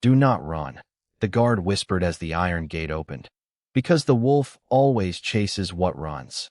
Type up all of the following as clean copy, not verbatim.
"Do not run," the guard whispered as the iron gate opened. "Because the wolf always chases what runs."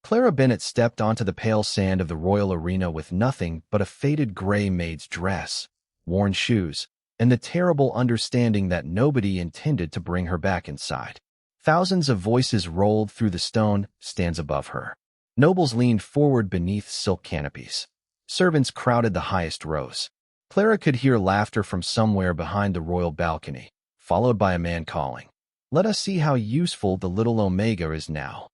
Clara Bennett stepped onto the pale sand of the royal arena with nothing but a faded gray maid's dress, worn shoes, and the terrible understanding that nobody intended to bring her back inside. Thousands of voices rolled through the stone stands above her. Nobles leaned forward beneath silk canopies. Servants crowded the highest rows. Clara could hear laughter from somewhere behind the royal balcony, followed by a man calling, "Let us see how useful the little Omega is now."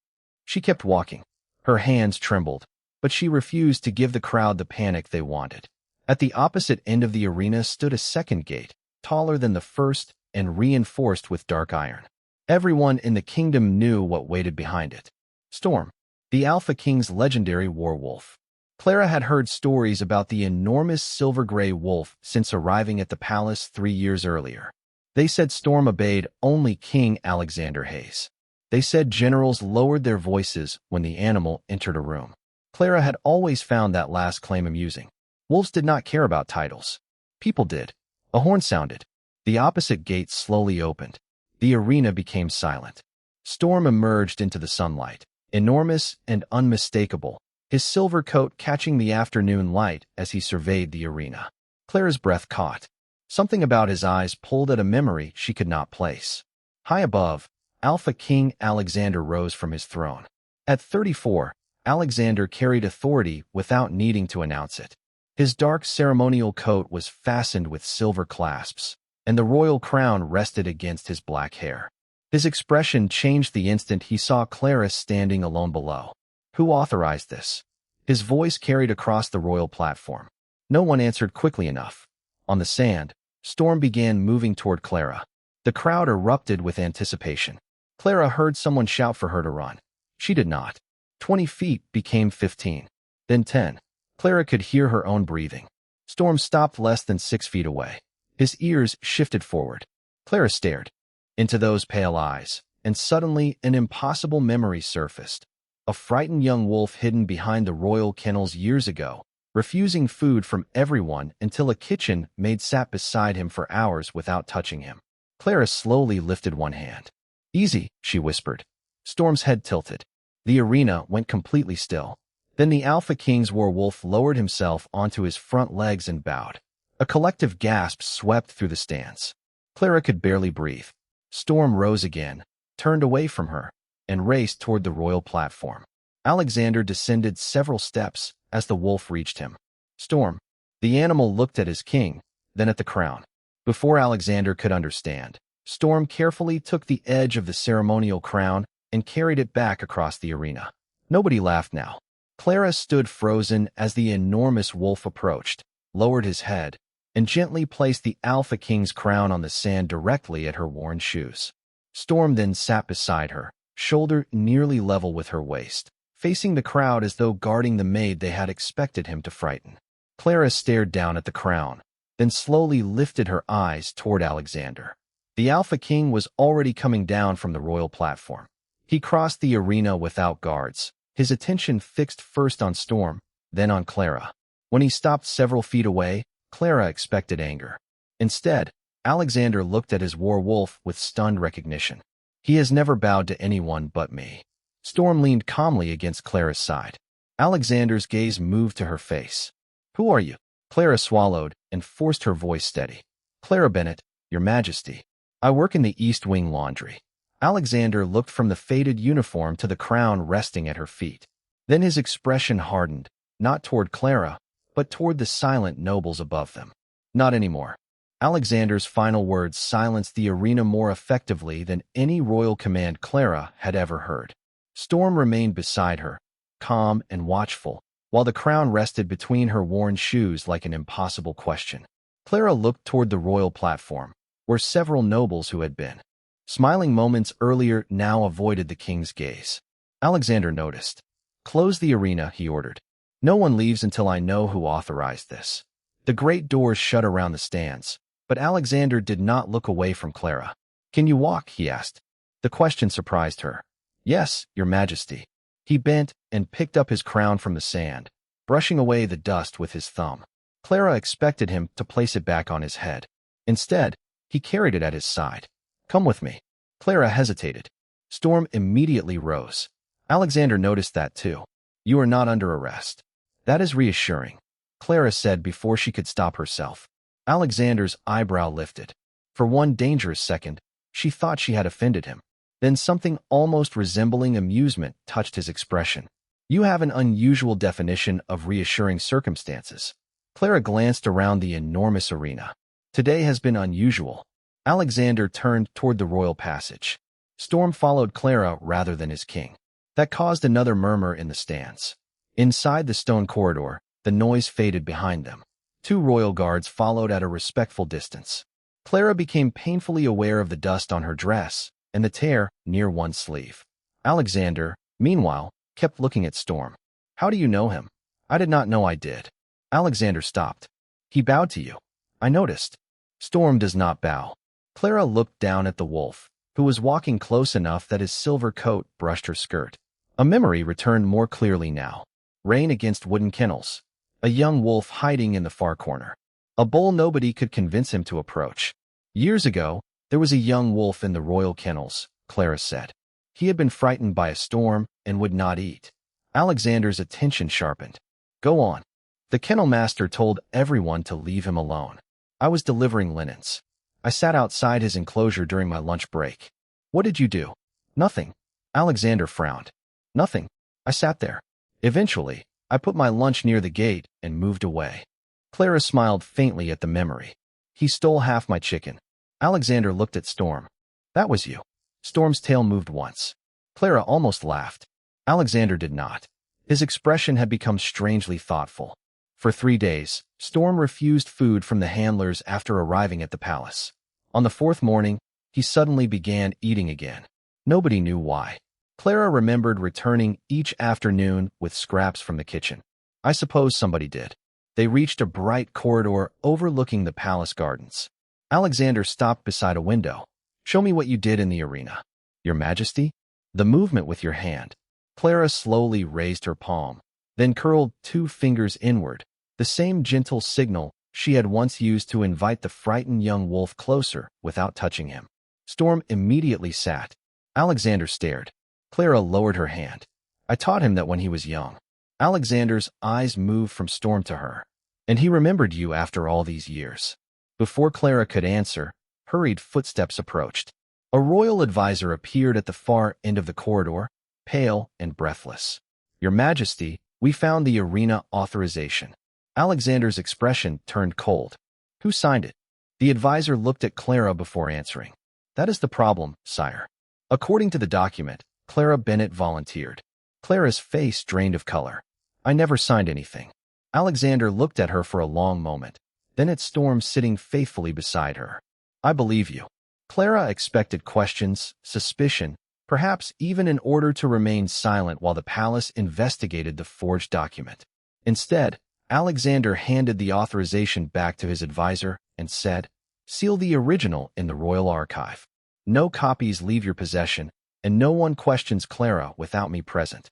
She kept walking. Her hands trembled, but she refused to give the crowd the panic they wanted. At the opposite end of the arena stood a second gate, taller than the first and reinforced with dark iron. Everyone in the kingdom knew what waited behind it. Storm, the Alpha King's legendary werewolf. Clara had heard stories about the enormous silver-gray wolf since arriving at the palace 3 years earlier. They said Storm obeyed only King Alexander Hayes. They said generals lowered their voices when the animal entered a room. Clara had always found that last claim amusing. Wolves did not care about titles. People did. A horn sounded. The opposite gate slowly opened. The arena became silent. Storm emerged into the sunlight, enormous and unmistakable, his silver coat catching the afternoon light as he surveyed the arena. Clara's breath caught. Something about his eyes pulled at a memory she could not place. High above, Alpha King Alexander rose from his throne. At 34, Alexander carried authority without needing to announce it. His dark ceremonial coat was fastened with silver clasps, and the royal crown rested against his black hair. His expression changed the instant he saw Clara standing alone below. "Who authorized this?" His voice carried across the royal platform. No one answered quickly enough. On the sand, Storm began moving toward Clara. The crowd erupted with anticipation. Clara heard someone shout for her to run. She did not. 20 feet became 15, then 10. Clara could hear her own breathing. Storm stopped less than 6 feet away. His ears shifted forward. Clara stared into those pale eyes, and suddenly an impossible memory surfaced. A frightened young wolf hidden behind the royal kennels years ago, refusing food from everyone until a kitchen maid sat beside him for hours without touching him. Clara slowly lifted one hand. "Easy," she whispered. Storm's head tilted. The arena went completely still. Then the Alpha King's werewolf lowered himself onto his front legs and bowed. A collective gasp swept through the stands. Clara could barely breathe. Storm rose again, turned away from her, and raced toward the royal platform. Alexander descended several steps as the wolf reached him. "Storm." The animal looked at his king, then at the crown. Before Alexander could understand, Storm carefully took the edge of the ceremonial crown and carried it back across the arena. Nobody laughed now. Clara stood frozen as the enormous wolf approached, lowered his head, and gently placed the Alpha King's crown on the sand directly at her worn shoes. Storm then sat beside her, shoulder nearly level with her waist, facing the crowd as though guarding the maid they had expected him to frighten. Clara stared down at the crown, then slowly lifted her eyes toward Alexander. The Alpha King was already coming down from the royal platform. He crossed the arena without guards, his attention fixed first on Storm, then on Clara. When he stopped several feet away, Clara expected anger. Instead, Alexander looked at his werewolf with stunned recognition. "He has never bowed to anyone but me." Storm leaned calmly against Clara's side. Alexander's gaze moved to her face. "Who are you?" Clara swallowed and forced her voice steady. "Clara Bennett, Your Majesty. I work in the East Wing laundry." Alexander looked from the faded uniform to the crown resting at her feet. Then his expression hardened, not toward Clara, but toward the silent nobles above them. "Not anymore." Alexander's final words silenced the arena more effectively than any royal command Clara had ever heard. Storm remained beside her, calm and watchful, while the crown rested between her worn shoes like an impossible question. Clara looked toward the royal platform, where several nobles who had been smiling moments earlier now avoided the king's gaze. Alexander noticed. "Close the arena," he ordered. "No one leaves until I know who authorized this." The great doors shut around the stands, but Alexander did not look away from Clara. "Can you walk?" he asked. The question surprised her. "Yes, Your Majesty." He bent and picked up his crown from the sand, brushing away the dust with his thumb. Clara expected him to place it back on his head. Instead, He carried it at his side. Come with me. Clara hesitated. Storm immediately rose. Alexander noticed that too. You are not under arrest. That is reassuring, Clara said before she could stop herself. Alexander's eyebrow lifted. For one dangerous second, she thought she had offended him. Then something almost resembling amusement touched his expression. You have an unusual definition of reassuring circumstances. Clara glanced around the enormous arena. Today has been unusual. Alexander turned toward the royal passage. Storm followed Clara rather than his king. That caused another murmur in the stands. Inside the stone corridor, the noise faded behind them. Two royal guards followed at a respectful distance. Clara became painfully aware of the dust on her dress and the tear near one sleeve. Alexander, meanwhile, kept looking at Storm. How do you know him? I did not know I did. Alexander stopped. He bowed to you. I noticed. Storm does not bow. Clara looked down at the wolf, who was walking close enough that his silver coat brushed her skirt. A memory returned more clearly now. Rain against wooden kennels. A young wolf hiding in the far corner. A bull nobody could convince him to approach. Years ago, there was a young wolf in the royal kennels, Clara said. He had been frightened by a storm and would not eat. Alexander's attention sharpened. Go on. The kennel master told everyone to leave him alone. I was delivering linens. I sat outside his enclosure during my lunch break. What did you do? Nothing. Alexander frowned. Nothing. I sat there. Eventually, I put my lunch near the gate and moved away. Clara smiled faintly at the memory. He stole half my chicken. Alexander looked at Storm. That was you. Storm's tail moved once. Clara almost laughed. Alexander did not. His expression had become strangely thoughtful. For 3 days, Storm refused food from the handlers after arriving at the palace. On the 4th morning, he suddenly began eating again. Nobody knew why. Clara remembered returning each afternoon with scraps from the kitchen. I suppose somebody did. They reached a bright corridor overlooking the palace gardens. Alexander stopped beside a window. Show me what you did in the arena. Your Majesty? The movement with your hand. Clara slowly raised her palm, then curled 2 fingers inward, the same gentle signal she had once used to invite the frightened young wolf closer without touching him. Storm immediately sat. Alexander stared. Clara lowered her hand. I taught him that when he was young. Alexander's eyes moved from Storm to her. And he remembered you after all these years. Before Clara could answer, hurried footsteps approached. A royal advisor appeared at the far end of the corridor, pale and breathless. Your Majesty, we found the arena authorization. Alexander's expression turned cold. Who signed it? The advisor looked at Clara before answering. That is the problem, sire. According to the document, Clara Bennett volunteered. Clara's face drained of color. I never signed anything. Alexander looked at her for a long moment, then at Storm sitting faithfully beside her. I believe you. Clara expected questions, suspicion, perhaps even an order to remain silent while the palace investigated the forged document. Instead, Alexander handed the authorization back to his advisor and said, seal the original in the royal archive. No copies leave your possession, and no one questions Clara without me present.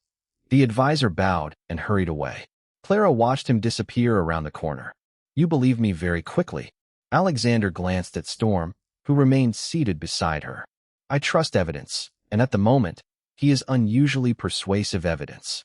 The advisor bowed and hurried away. Clara watched him disappear around the corner. You believe me very quickly. Alexander glanced at Storm, who remained seated beside her. I trust evidence, and at the moment, he is unusually persuasive evidence.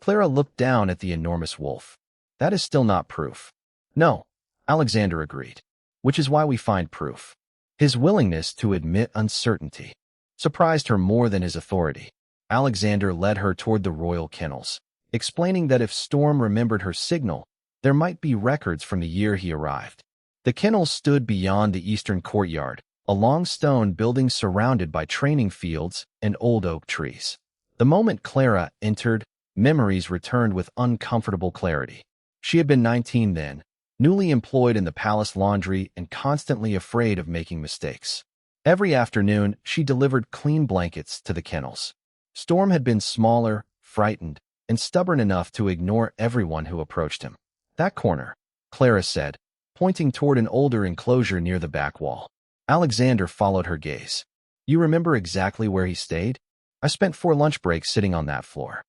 Clara looked down at the enormous wolf. That is still not proof. No, Alexander agreed. Which is why we find proof. His willingness to admit uncertainty surprised her more than his authority. Alexander led her toward the royal kennels, explaining that if Storm remembered her signal, there might be records from the year he arrived. The kennels stood beyond the eastern courtyard, a long stone building surrounded by training fields and old oak trees. The moment Clara entered, memories returned with uncomfortable clarity. She had been 19 then, newly employed in the palace laundry and constantly afraid of making mistakes. Every afternoon, she delivered clean blankets to the kennels. Storm had been smaller, frightened, and stubborn enough to ignore everyone who approached him. That corner, Clara said, pointing toward an older enclosure near the back wall. Alexander followed her gaze. You remember exactly where he stayed? I spent 4 lunch breaks sitting on that floor.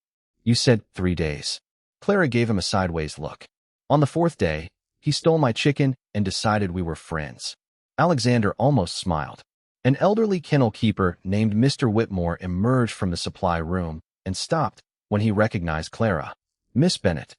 You said 3 days. Clara gave him a sideways look. On the 4th day, he stole my chicken and decided we were friends. Alexander almost smiled. An elderly kennel keeper named Mr. Whitmore emerged from the supply room and stopped when he recognized Clara. Miss Bennet.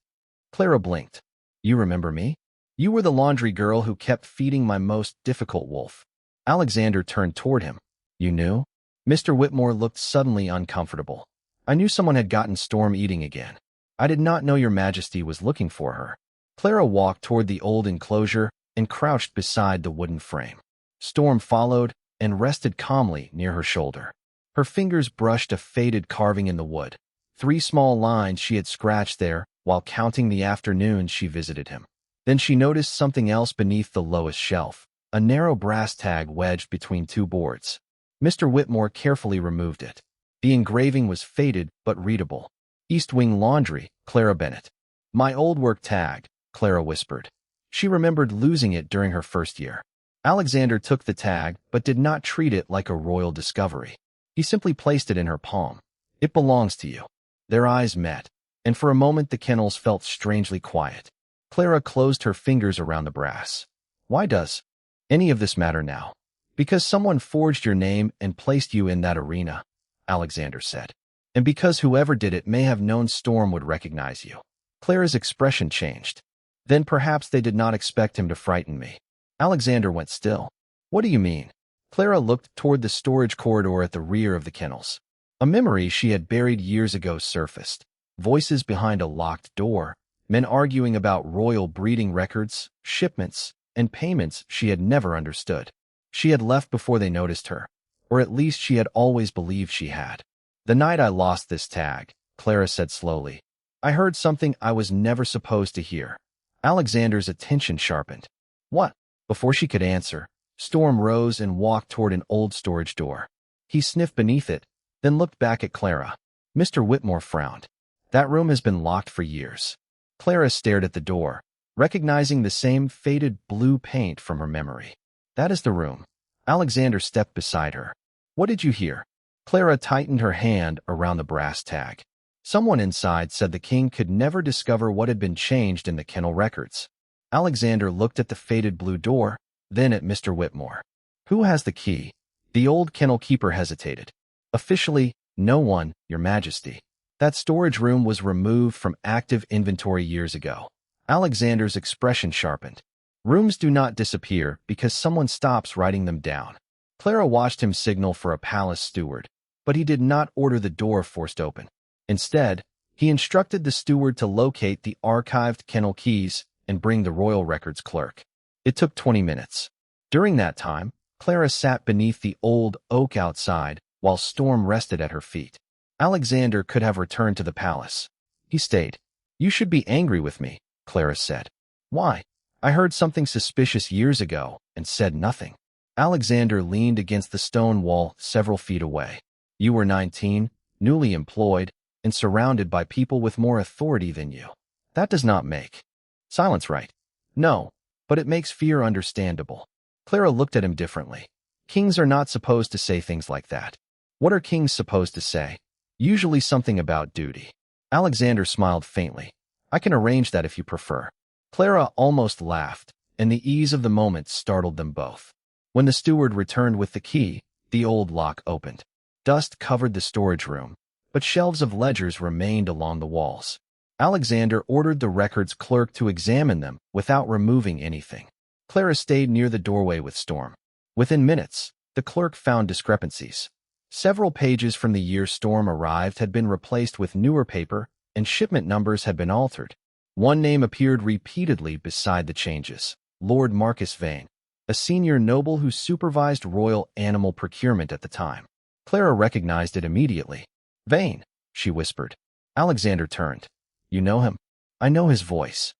Clara blinked. You remember me? You were the laundry girl who kept feeding my most difficult wolf. Alexander turned toward him. You knew? Mr. Whitmore looked suddenly uncomfortable. I knew someone had gotten Storm eating again. I did not know your majesty was looking for her. Clara walked toward the old enclosure and crouched beside the wooden frame. Storm followed and rested calmly near her shoulder. Her fingers brushed a faded carving in the wood. 3 small lines she had scratched there while counting the afternoons she visited him. Then she noticed something else beneath the lowest shelf, a narrow brass tag wedged between 2 boards. Mr. Whitmore carefully removed it. The engraving was faded but readable. East Wing Laundry, Clara Bennet. My old work tag, Clara whispered. She remembered losing it during her first year. Alexander took the tag but did not treat it like a royal discovery. He simply placed it in her palm. It belongs to you. Their eyes met, and for a moment the kennels felt strangely quiet. Clara closed her fingers around the brass. Why does any of this matter now? Because someone forged your name and placed you in that arena, Alexander said. And because whoever did it may have known Storm would recognize you. Clara's expression changed. Then perhaps they did not expect him to frighten me. Alexander went still. What do you mean? Clara looked toward the storage corridor at the rear of the kennels. A memory she had buried years ago surfaced. Voices behind a locked door, men arguing about royal breeding records, shipments, and payments she had never understood. She had left before they noticed her, or at least she had always believed she had. The night I lost this tag, Clara said slowly, I heard something I was never supposed to hear. Alexander's attention sharpened. What? Before she could answer, Storm rose and walked toward an old storage door. He sniffed beneath it, then looked back at Clara. Mr. Whitmore frowned. That room has been locked for years. Clara stared at the door, recognizing the same faded blue paint from her memory. That is the room. Alexander stepped beside her. What did you hear? Clara tightened her hand around the brass tag. Someone inside said the king could never discover what had been changed in the kennel records. Alexander looked at the faded blue door, then at Mr. Whitmore. Who has the key? The old kennel keeper hesitated. Officially, no one, Your Majesty. That storage room was removed from active inventory years ago. Alexander's expression sharpened. Rooms do not disappear because someone stops writing them down. Clara watched him signal for a palace steward, but he did not order the door forced open. Instead, he instructed the steward to locate the archived kennel keys and bring the royal records clerk. It took 20 minutes. During that time, Clara sat beneath the old oak outside while Storm rested at her feet. Alexander could have returned to the palace. He stayed. You should be angry with me, Clara said. Why? I heard something suspicious years ago and said nothing. Alexander leaned against the stone wall several feet away. You were 19, newly employed, and surrounded by people with more authority than you. That does not make silence right. No, but it makes fear understandable. Clara looked at him differently. Kings are not supposed to say things like that. What are kings supposed to say? Usually something about duty. Alexander smiled faintly. I can arrange that if you prefer. Clara almost laughed, and the ease of the moment startled them both. When the steward returned with the key, the old lock opened. Dust covered the storage room, but shelves of ledgers remained along the walls. Alexander ordered the records clerk to examine them without removing anything. Clara stayed near the doorway with Storm. Within minutes, the clerk found discrepancies. Several pages from the year Storm arrived had been replaced with newer paper, and shipment numbers had been altered. One name appeared repeatedly beside the changes: Lord Marcus Vane, a senior noble who supervised royal animal procurement at the time. Clara recognized it immediately. Vane, she whispered. Alexander turned. You know him? I know his voice.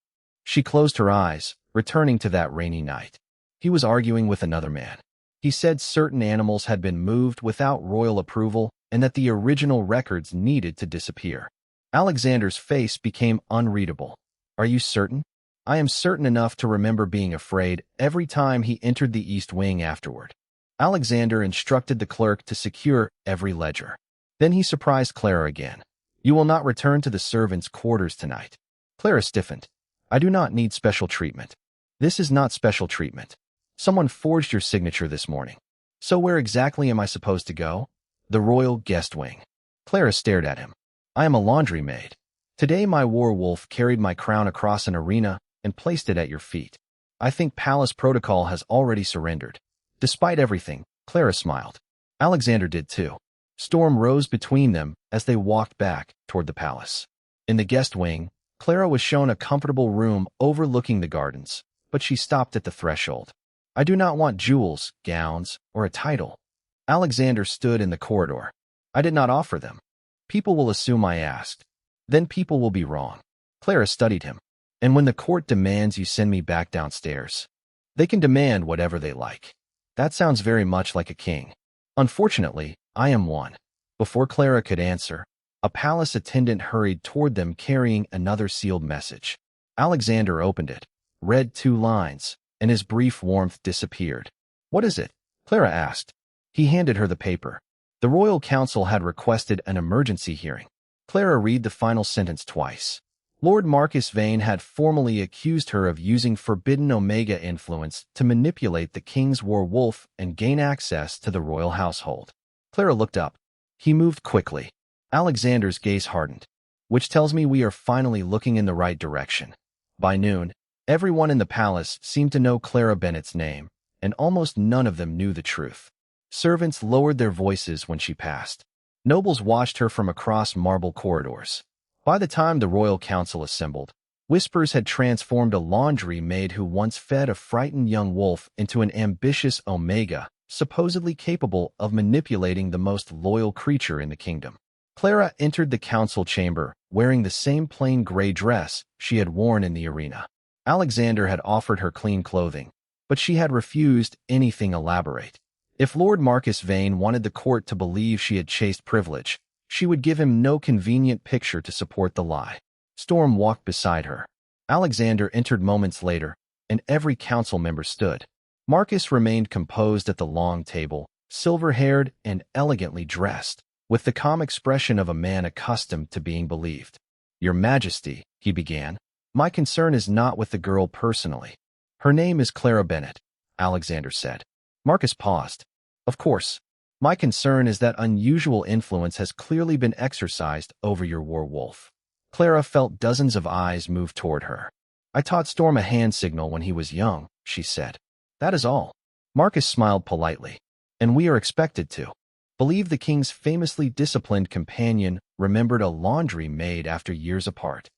She closed her eyes, returning to that rainy night. He was arguing with another man. He said certain animals had been moved without royal approval and that the original records needed to disappear. Alexander's face became unreadable. Are you certain? I am certain enough to remember being afraid every time he entered the East Wing afterward. Alexander instructed the clerk to secure every ledger. Then he surprised Clara again. You will not return to the servants' quarters tonight. Clara stiffened. I do not need special treatment. This is not special treatment. Someone forged your signature this morning. So where exactly am I supposed to go? The royal guest wing. Clara stared at him. I am a laundry maid. Today my werewolf carried my crown across an arena and placed it at your feet. I think palace protocol has already surrendered. Despite everything, Clara smiled. Alexander did too. Storm rose between them as they walked back toward the palace. In the guest wing, Clara was shown a comfortable room overlooking the gardens, but she stopped at the threshold. I do not want jewels, gowns, or a title. Alexander stood in the corridor. I did not offer them. People will assume I asked. Then people will be wrong. Clara studied him. And when the court demands you send me back downstairs, they can demand whatever they like. That sounds very much like a king. Unfortunately, I am one. Before Clara could answer, a palace attendant hurried toward them carrying another sealed message. Alexander opened it, read 2 lines, and his brief warmth disappeared. What is it? Clara asked. He handed her the paper. The Royal Council had requested an emergency hearing. Clara read the final sentence twice. Lord Marcus Vane had formally accused her of using forbidden Omega influence to manipulate the king's werewolf and gain access to the royal household. Clara looked up. He moved quickly. Alexander's gaze hardened. Which tells me we are finally looking in the right direction. By noon, everyone in the palace seemed to know Clara Bennett's name, and almost none of them knew the truth. Servants lowered their voices when she passed. Nobles watched her from across marble corridors. By the time the Royal Council assembled, whispers had transformed a laundry maid who once fed a frightened young wolf into an ambitious Omega, supposedly capable of manipulating the most loyal creature in the kingdom. Clara entered the council chamber wearing the same plain gray dress she had worn in the arena. Alexander had offered her clean clothing, but she had refused anything elaborate. If Lord Marcus Vane wanted the court to believe she had chased privilege, she would give him no convenient picture to support the lie. Storm walked beside her. Alexander entered moments later, and every council member stood. Marcus remained composed at the long table, silver-haired and elegantly dressed, with the calm expression of a man accustomed to being believed. Your Majesty, he began, my concern is not with the girl personally. Her name is Clara Bennett, Alexander said. Marcus paused. Of course. My concern is that unusual influence has clearly been exercised over your werewolf. Clara felt dozens of eyes move toward her. I taught Storm a hand signal when he was young, she said. That is all. Marcus smiled politely. And we are expected to. Believe the king's famously disciplined companion remembered a laundry maid after years apart.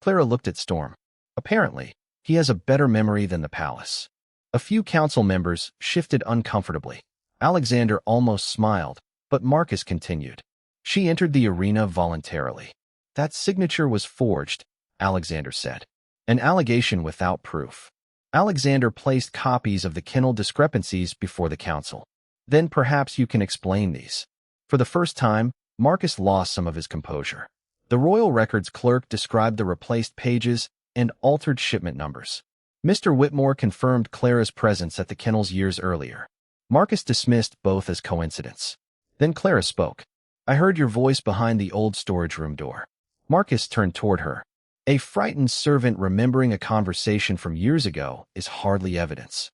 Clara looked at Storm. Apparently, he has a better memory than the palace. A few council members shifted uncomfortably. Alexander almost smiled, but Marcus continued. She entered the arena voluntarily. That signature was forged, Alexander said. An allegation without proof. Alexander placed copies of the kennel discrepancies before the council. Then perhaps you can explain these. For the first time, Marcus lost some of his composure. The royal records clerk described the replaced pages and altered shipment numbers. Mr. Whitmore confirmed Clara's presence at the kennels years earlier. Marcus dismissed both as coincidence. Then Clara spoke. I heard your voice behind the old storage room door. Marcus turned toward her. A frightened servant remembering a conversation from years ago is hardly evidence.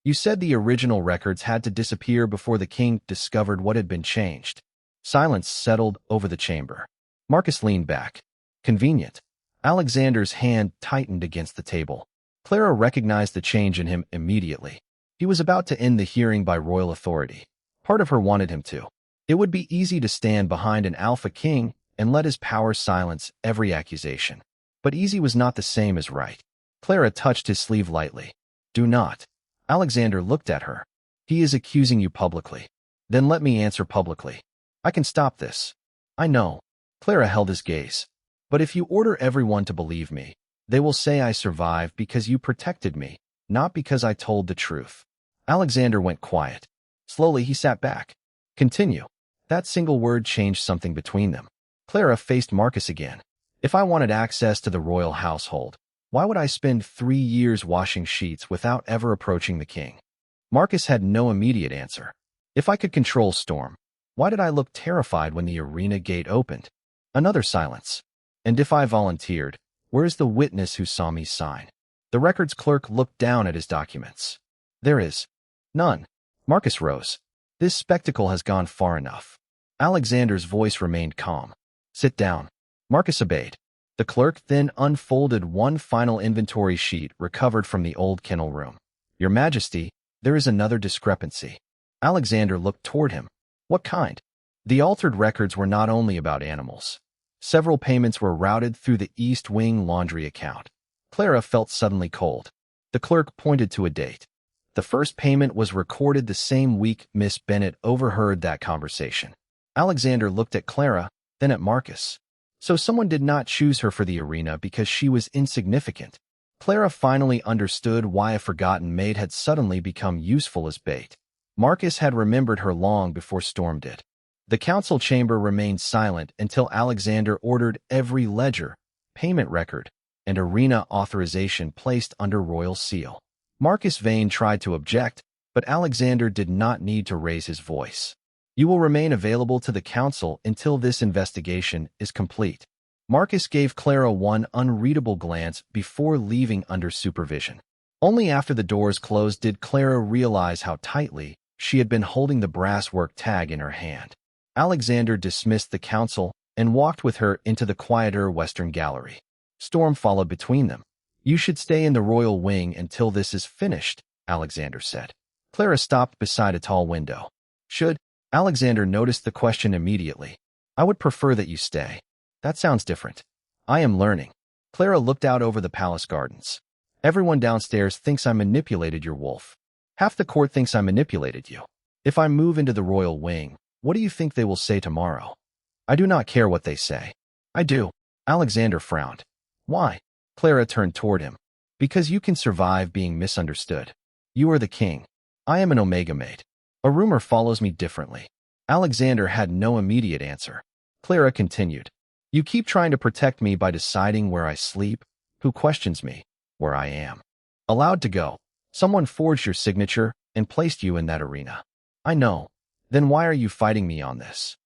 You said the original records had to disappear before the king discovered what had been changed. Silence settled over the chamber. Marcus leaned back. Convenient. Alexander's hand tightened against the table. Clara recognized the change in him immediately. He was about to end the hearing by royal authority. Part of her wanted him to. It would be easy to stand behind an alpha king and let his power silence every accusation. But easy was not the same as right. Clara touched his sleeve lightly. Do not. Alexander looked at her. He is accusing you publicly. Then let me answer publicly. I can stop this. I know. Clara held his gaze. But if you order everyone to believe me, they will say I survived because you protected me, not because I told the truth. Alexander went quiet. Slowly he sat back. Continue. That single word changed something between them. Clara faced Marcus again. If I wanted access to the royal household, why would I spend 3 years washing sheets without ever approaching the king? Marcus had no immediate answer. If I could control Storm, why did I look terrified when the arena gate opened? Another silence. And if I volunteered, where is the witness who saw me sign? The records clerk looked down at his documents. There is. None. Marcus rose. This spectacle has gone far enough. Alexander's voice remained calm. Sit down. Marcus obeyed. The clerk then unfolded one final inventory sheet recovered from the old kennel room. Your Majesty, there is another discrepancy. Alexander looked toward him. What kind? The altered records were not only about animals. Several payments were routed through the East Wing laundry account. Clara felt suddenly cold. The clerk pointed to a date. The first payment was recorded the same week Miss Bennet overheard that conversation. Alexander looked at Clara, then at Marcus. So someone did not choose her for the arena because she was insignificant. Clara finally understood why a forgotten maid had suddenly become useful as bait. Marcus had remembered her long before Storm did. The council chamber remained silent until Alexander ordered every ledger, payment record, and arena authorization placed under royal seal. Marcus Vane tried to object, but Alexander did not need to raise his voice. You will remain available to the council until this investigation is complete. Marcus gave Clara one unreadable glance before leaving under supervision. Only after the doors closed did Clara realize how tightly she had been holding the brasswork tag in her hand. Alexander dismissed the council and walked with her into the quieter western gallery. Storm followed between them. You should stay in the royal wing until this is finished, Alexander said. Clara stopped beside a tall window. Should? Alexander noticed the question immediately. I would prefer that you stay. That sounds different. I am learning. Clara looked out over the palace gardens. Everyone downstairs thinks I manipulated your wolf. Half the court thinks I manipulated you. If I move into the royal wing, what do you think they will say tomorrow? I do not care what they say. I do. Alexander frowned. Why? Clara turned toward him. Because you can survive being misunderstood. You are the king. I am an Omega Maid. A rumor follows me differently. Alexander had no immediate answer. Clara continued. You keep trying to protect me by deciding where I sleep. Who questions me? Where I am. Allowed to go. Someone forged your signature and placed you in that arena. I know. Then why are you fighting me on this?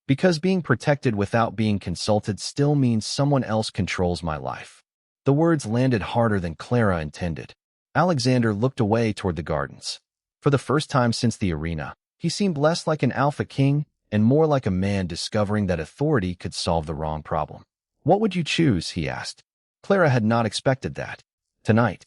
Because being protected without being consulted still means someone else controls my life. The words landed harder than Clara intended. Alexander looked away toward the gardens. For the first time since the arena, he seemed less like an alpha king and more like a man discovering that authority could solve the wrong problem. What would you choose? He asked. Clara had not expected that. Tonight,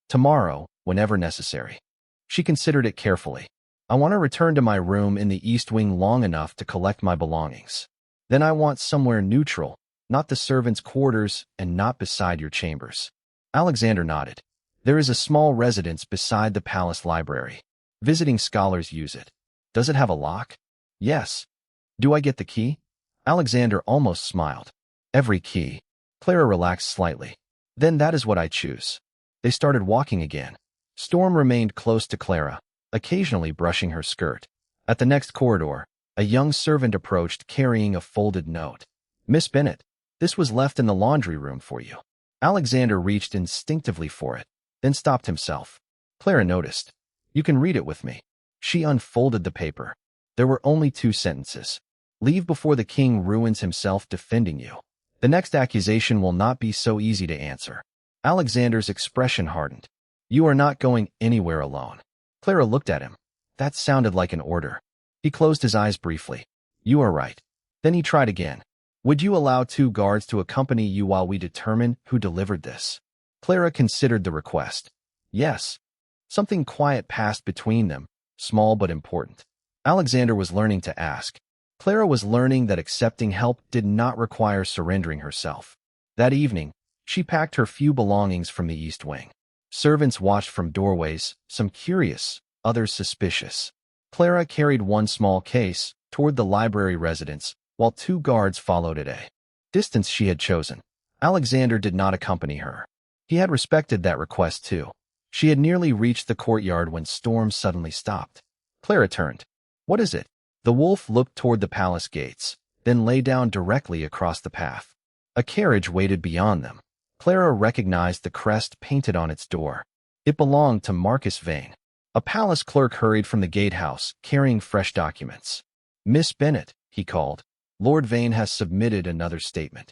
tomorrow, whenever necessary. She considered it carefully. I want to return to my room in the East Wing long enough to collect my belongings. Then I want somewhere neutral, not the servants' quarters and not beside your chambers. Alexander nodded. There is a small residence beside the palace library. Visiting scholars use it. Does it have a lock? Yes. Do I get the key? Alexander almost smiled. Every key. Clara relaxed slightly. Then that is what I choose. They started walking again. Storm remained close to Clara, occasionally brushing her skirt. At the next corridor, a young servant approached carrying a folded note. Miss Bennet, this was left in the laundry room for you. Alexander reached instinctively for it, then stopped himself. Clara noticed. You can read it with me. She unfolded the paper. There were only 2 sentences. Leave before the king ruins himself defending you. The next accusation will not be so easy to answer. Alexander's expression hardened. You are not going anywhere alone. Clara looked at him. That sounded like an order. He closed his eyes briefly. You are right. Then he tried again. Would you allow 2 guards to accompany you while we determine who delivered this? Clara considered the request. Yes. Something quiet passed between them, small but important. Alexander was learning to ask. Clara was learning that accepting help did not require surrendering herself. That evening, she packed her few belongings from the East Wing. Servants watched from doorways, some curious, others suspicious. Clara carried one small case toward the library residence, while 2 guards followed at a distance she had chosen. Alexander did not accompany her. He had respected that request too. She had nearly reached the courtyard when Storm suddenly stopped. Clara turned. What is it? The wolf looked toward the palace gates, then lay down directly across the path. A carriage waited beyond them. Clara recognized the crest painted on its door. It belonged to Marcus Vane. A palace clerk hurried from the gatehouse, carrying fresh documents. Miss Bennet, he called. Lord Vane has submitted another statement.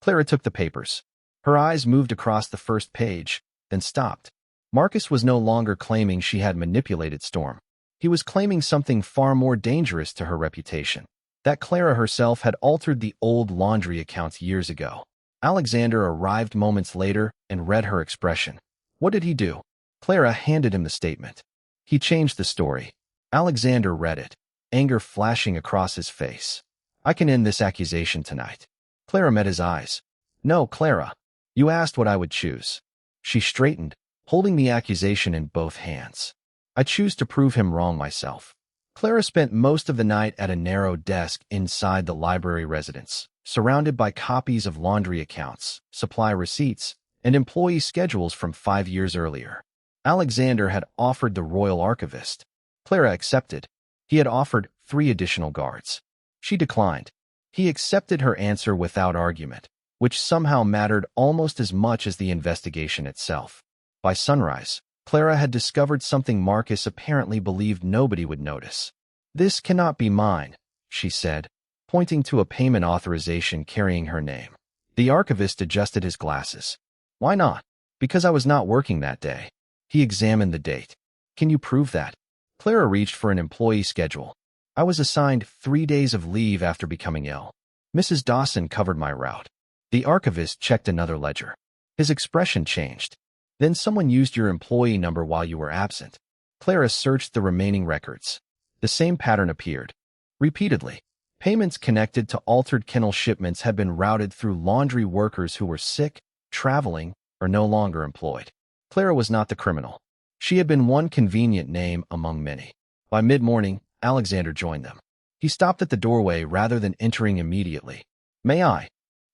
Clara took the papers. Her eyes moved across the first page, then stopped. Marcus was no longer claiming she had manipulated Storm. He was claiming something far more dangerous to her reputation, that Clara herself had altered the old laundry accounts years ago. Alexander arrived moments later and read her expression. What did he do? Clara handed him the statement. He changed the story. Alexander read it, anger flashing across his face. I can end this accusation tonight. Clara met his eyes. No, Clara. You asked what I would choose. She straightened, holding the accusation in both hands. I choose to prove him wrong myself. Clara spent most of the night at a narrow desk inside the library residence, surrounded by copies of laundry accounts, supply receipts, and employee schedules from 5 years earlier. Alexander had offered the royal archivist. Clara accepted. He had offered 3 additional guards. She declined. He accepted her answer without argument, which somehow mattered almost as much as the investigation itself. By sunrise, Clara had discovered something Marcus apparently believed nobody would notice. This cannot be mine, she said, pointing to a payment authorization carrying her name. The archivist adjusted his glasses. Why not? Because I was not working that day. He examined the date. Can you prove that? Clara reached for an employee schedule. I was assigned 3 days of leave after becoming ill. Mrs. Dawson covered my route. The archivist checked another ledger. His expression changed. Then someone used your employee number while you were absent. Clara searched the remaining records. The same pattern appeared. Repeatedly, payments connected to altered kennel shipments had been routed through laundry workers who were sick, traveling, or no longer employed. Clara was not the criminal. She had been one convenient name among many. By mid-morning, Alexander joined them. He stopped at the doorway rather than entering immediately. May I?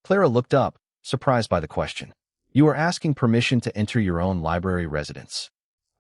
Clara looked up, surprised by the question. You are asking permission to enter your own library residence.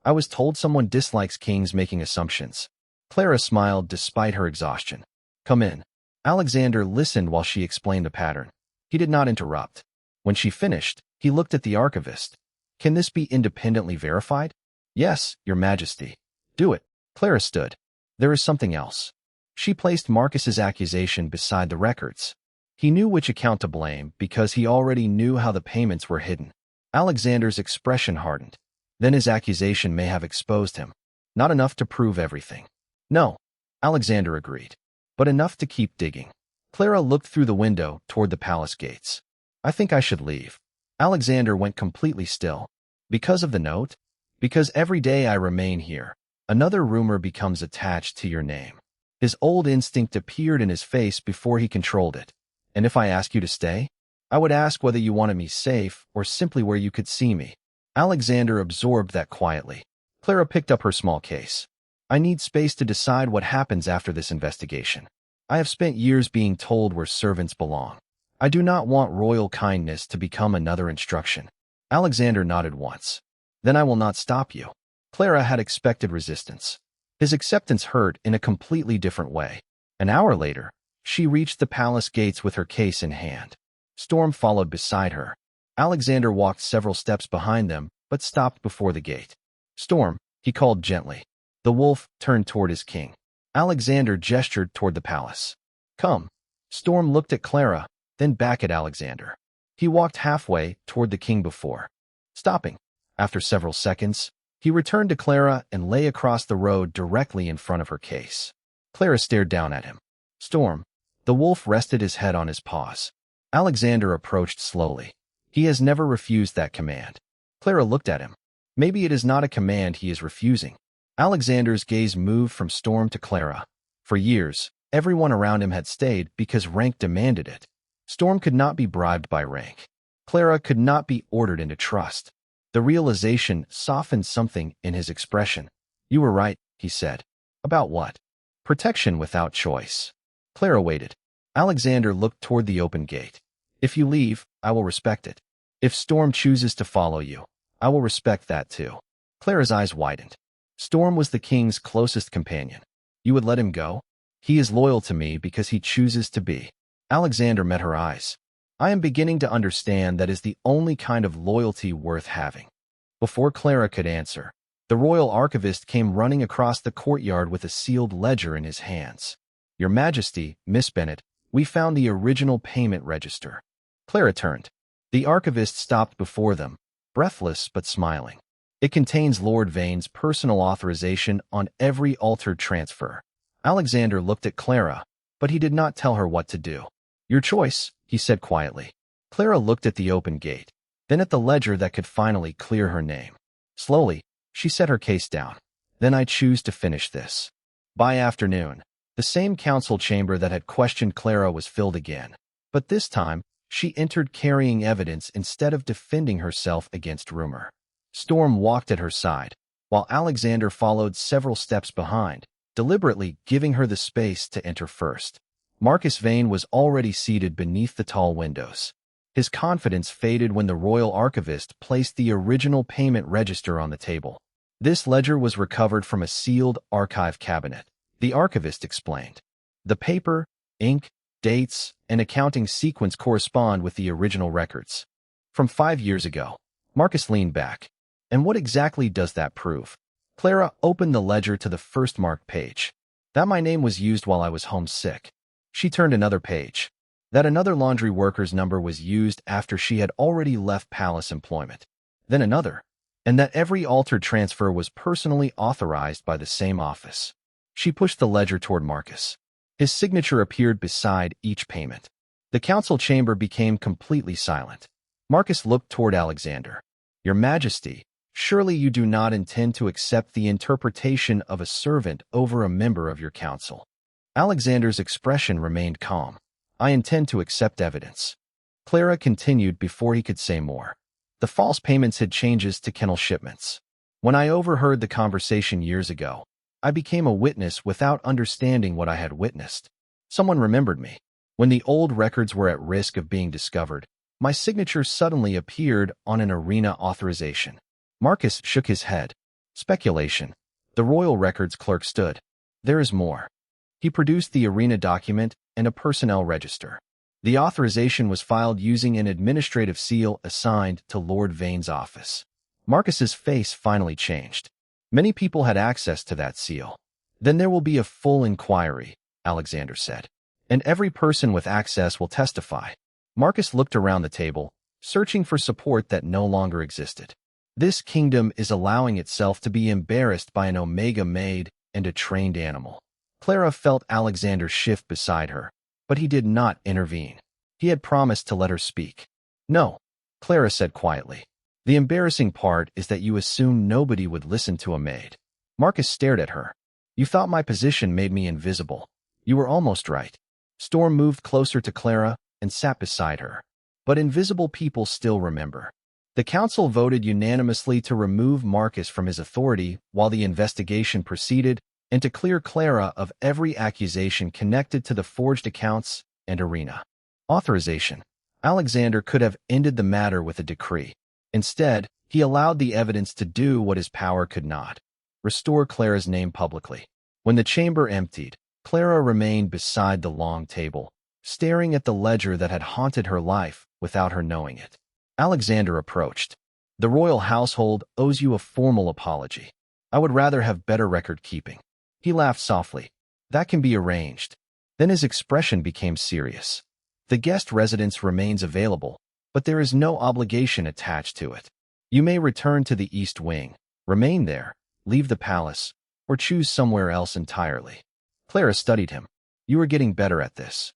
I was told someone dislikes kings making assumptions. Clara smiled despite her exhaustion. Come in. Alexander listened while she explained the pattern. He did not interrupt. When she finished, he looked at the archivist. Can this be independently verified? Yes, Your Majesty. Do it. Clara stood. There is something else. She placed Marcus's accusation beside the records. He knew which account to blame because he already knew how the payments were hidden. Alexander's expression hardened. Then his accusation may have exposed him. Not enough to prove everything. No, Alexander agreed, but enough to keep digging. Clara looked through the window toward the palace gates. I think I should leave. Alexander went completely still. Because of the note? Because every day I remain here, another rumor becomes attached to your name. His old instinct appeared in his face before he controlled it. And if I ask you to stay? I would ask whether you wanted me safe or simply where you could see me. Alexander absorbed that quietly. Clara picked up her small case. I need space to decide what happens after this investigation. I have spent years being told where servants belong. I do not want royal kindness to become another instruction. Alexander nodded once. Then I will not stop you. Clara had expected resistance. His acceptance hurt in a completely different way. An hour later, she reached the palace gates with her case in hand. Storm followed beside her. Alexander walked several steps behind them, but stopped before the gate. Storm, he called gently. The wolf turned toward his king. Alexander gestured toward the palace. Come. Storm looked at Clara, then back at Alexander. He walked halfway toward the king before stopping. After several seconds, he returned to Clara and lay across the road directly in front of her case. Clara stared down at him. Storm. The wolf rested his head on his paws. Alexander approached slowly. He has never refused that command. Clara looked at him. Maybe it is not a command he is refusing. Alexander's gaze moved from Storm to Clara. For years, everyone around him had stayed because rank demanded it. Storm could not be bribed by rank. Clara could not be ordered into trust. The realization softened something in his expression. You were right, he said. About what? Protection without choice. Clara waited. Alexander looked toward the open gate. If you leave, I will respect it. If Storm chooses to follow you, I will respect that too. Clara's eyes widened. Storm was the king's closest companion. You would let him go? He is loyal to me because he chooses to be. Alexander met her eyes. I am beginning to understand that is the only kind of loyalty worth having. Before Clara could answer, the royal archivist came running across the courtyard with a sealed ledger in his hands. Your Majesty, Miss Bennet, we found the original payment register. Clara turned. The archivist stopped before them, breathless but smiling. It contains Lord Vane's personal authorization on every altered transfer. Alexander looked at Clara, but he did not tell her what to do. Your choice, he said quietly. Clara looked at the open gate, then at the ledger that could finally clear her name. Slowly, she set her case down. Then I choose to finish this. By afternoon, the same council chamber that had questioned Clara was filled again. But this time, she entered carrying evidence instead of defending herself against rumor. Storm walked at her side, while Alexander followed several steps behind, deliberately giving her the space to enter first. Marcus Vane was already seated beneath the tall windows. His confidence faded when the royal archivist placed the original payment register on the table. This ledger was recovered from a sealed archive cabinet, the archivist explained. The paper, ink, dates, and accounting sequence correspond with the original records. From 5 years ago. Marcus leaned back. And what exactly does that prove? Clara opened the ledger to the first marked page. That my name was used while I was homesick. She turned another page. That another laundry worker's number was used after she had already left palace employment. Then another. And that every altered transfer was personally authorized by the same office. She pushed the ledger toward Marcus. His signature appeared beside each payment. The council chamber became completely silent. Marcus looked toward Alexander. Your Majesty, surely you do not intend to accept the interpretation of a servant over a member of your council. Alexander's expression remained calm. I intend to accept evidence. Clara continued before he could say more. The false payments had changes to kennel shipments. When I overheard the conversation years ago, I became a witness without understanding what I had witnessed. Someone remembered me. When the old records were at risk of being discovered, my signature suddenly appeared on an arena authorization. Marcus shook his head. Speculation. The royal records clerk stood. There is more. He produced the arena document and a personnel register. The authorization was filed using an administrative seal assigned to Lord Vane's office. Marcus's face finally changed. Many people had access to that seal. Then there will be a full inquiry, Alexander said. And every person with access will testify. Marcus looked around the table, searching for support that no longer existed. This kingdom is allowing itself to be embarrassed by an Omega maid and a trained animal. Clara felt Alexander shift beside her, but he did not intervene. He had promised to let her speak. No, Clara said quietly. The embarrassing part is that you assumed nobody would listen to a maid. Marcus stared at her. You thought my position made me invisible. You were almost right. Storm moved closer to Clara and sat beside her. But invisible people still remember. The council voted unanimously to remove Marcus from his authority while the investigation proceeded and to clear Clara of every accusation connected to the forged accounts and arena. Authorization. Alexander could have ended the matter with a decree. Instead, he allowed the evidence to do what his power could not. Restore Clara's name publicly. When the chamber emptied, Clara remained beside the long table, staring at the ledger that had haunted her life without her knowing it. Alexander approached. The royal household owes you a formal apology. I would rather have better record keeping. He laughed softly. That can be arranged. Then his expression became serious. The guest residence remains available, but there is no obligation attached to it. You may return to the East Wing, remain there, leave the palace, or choose somewhere else entirely. Clara studied him. You are getting better at this.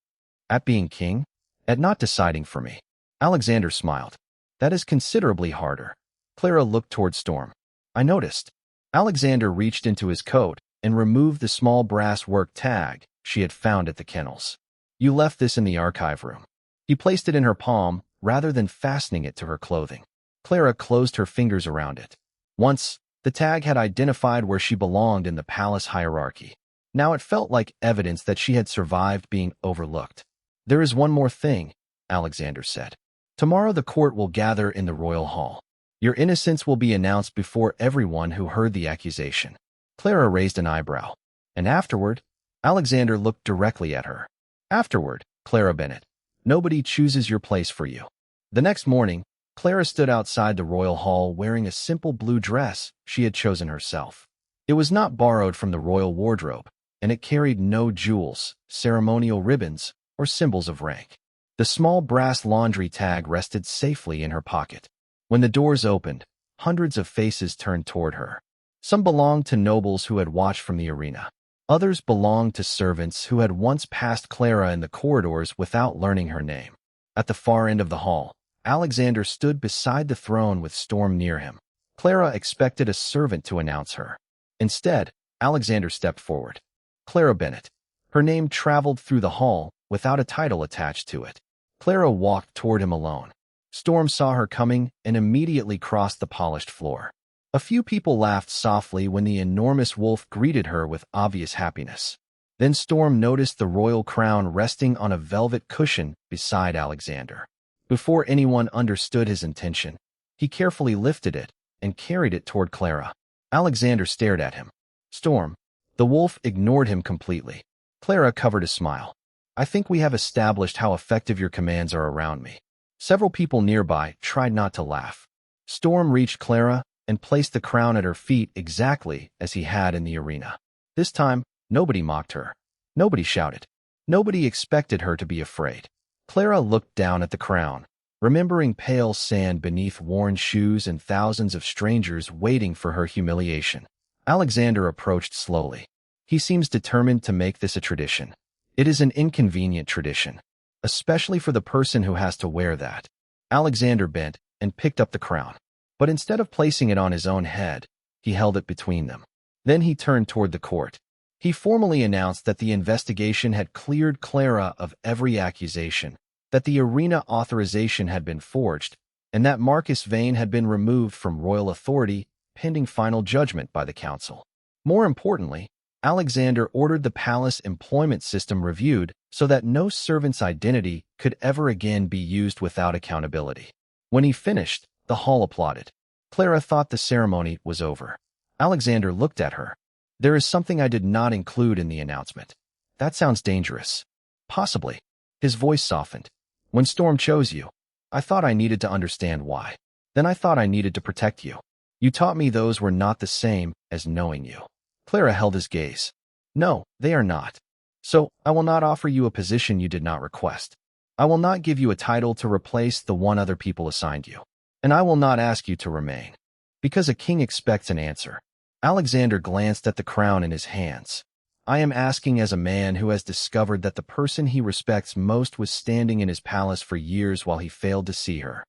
At being king? At not deciding for me. Alexander smiled. That is considerably harder. Clara looked toward Storm. I noticed. Alexander reached into his coat and removed the small brass work tag she had found at the kennels. You left this in the archive room. He placed it in her palm rather than fastening it to her clothing. Clara closed her fingers around it. Once, the tag had identified where she belonged in the palace hierarchy. Now it felt like evidence that she had survived being overlooked. There is one more thing, Alexander said. Tomorrow the court will gather in the royal hall. Your innocence will be announced before everyone who heard the accusation. Clara raised an eyebrow. And afterward? Alexander looked directly at her. Afterward, Clara Bennett. Nobody chooses your place for you. The next morning, Clara stood outside the royal hall wearing a simple blue dress she had chosen herself. It was not borrowed from the royal wardrobe, and it carried no jewels, ceremonial ribbons, or symbols of rank. The small brass laundry tag rested safely in her pocket. When the doors opened, hundreds of faces turned toward her. Some belonged to nobles who had watched from the arena. Others belonged to servants who had once passed Clara in the corridors without learning her name. At the far end of the hall, Alexander stood beside the throne with Storm near him. Clara expected a servant to announce her. Instead, Alexander stepped forward. Clara Bennett. Her name traveled through the hall without a title attached to it. Clara walked toward him alone. Storm saw her coming and immediately crossed the polished floor. A few people laughed softly when the enormous wolf greeted her with obvious happiness. Then Storm noticed the royal crown resting on a velvet cushion beside Alexander. Before anyone understood his intention, he carefully lifted it and carried it toward Clara. Alexander stared at him. Storm. The wolf ignored him completely. Clara covered a smile. I think we have established how effective your commands are around me. Several people nearby tried not to laugh. Storm reached Clara and placed the crown at her feet exactly as he had in the arena. This time, nobody mocked her. Nobody shouted. Nobody expected her to be afraid. Clara looked down at the crown, remembering pale sand beneath worn shoes and thousands of strangers waiting for her humiliation. Alexander approached slowly. He seems determined to make this a tradition. It is an inconvenient tradition, especially for the person who has to wear that. Alexander bent and picked up the crown. But instead of placing it on his own head, he held it between them. Then he turned toward the court. He formally announced that the investigation had cleared Clara of every accusation, that the arena authorization had been forged, and that Marcus Vane had been removed from royal authority pending final judgment by the council. More importantly, Alexander ordered the palace employment system reviewed so that no servant's identity could ever again be used without accountability. When he finished, the hall applauded. Clara thought the ceremony was over. Alexander looked at her. There is something I did not include in the announcement. That sounds dangerous. Possibly. His voice softened. When Storm chose you, I thought I needed to understand why. Then I thought I needed to protect you. You taught me those were not the same as knowing you. Clara held his gaze. No, they are not. So, I will not offer you a position you did not request. I will not give you a title to replace the one other people assigned you. And I will not ask you to remain. Because a king expects an answer. Alexander glanced at the crown in his hands. I am asking as a man who has discovered that the person he respects most was standing in his palace for years while he failed to see her.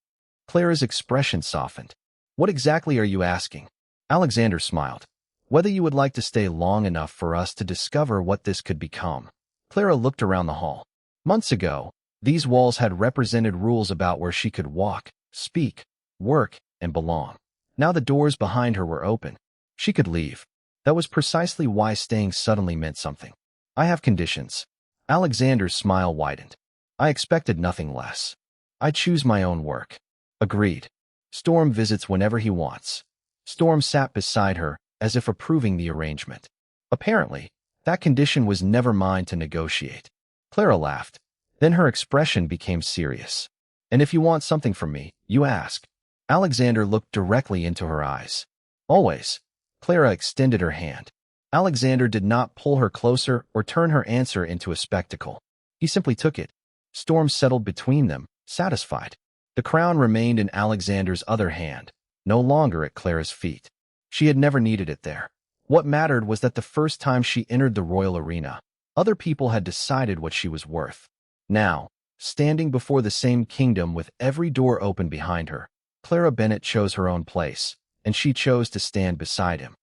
Clara's expression softened. What exactly are you asking? Alexander smiled. Whether you would like to stay long enough for us to discover what this could become. Clara looked around the hall. Months ago, these walls had represented rules about where she could walk, speak, work, and belong. Now the doors behind her were open. She could leave. That was precisely why staying suddenly meant something. I have conditions. Alexander's smile widened. I expected nothing less. I choose my own work. Agreed. Storm visits whenever he wants. Storm sat beside her, as if approving the arrangement. Apparently, that condition was never mine to negotiate. Clara laughed. Then her expression became serious. And if you want something from me, you ask. Alexander looked directly into her eyes. Always. Clara extended her hand. Alexander did not pull her closer or turn her answer into a spectacle. He simply took it. Storm settled between them, satisfied. The crown remained in Alexander's other hand, no longer at Clara's feet. She had never needed it there. What mattered was that the first time she entered the royal arena, other people had decided what she was worth. Now, standing before the same kingdom with every door open behind her, Clara Bennett chose her own place, and she chose to stand beside him.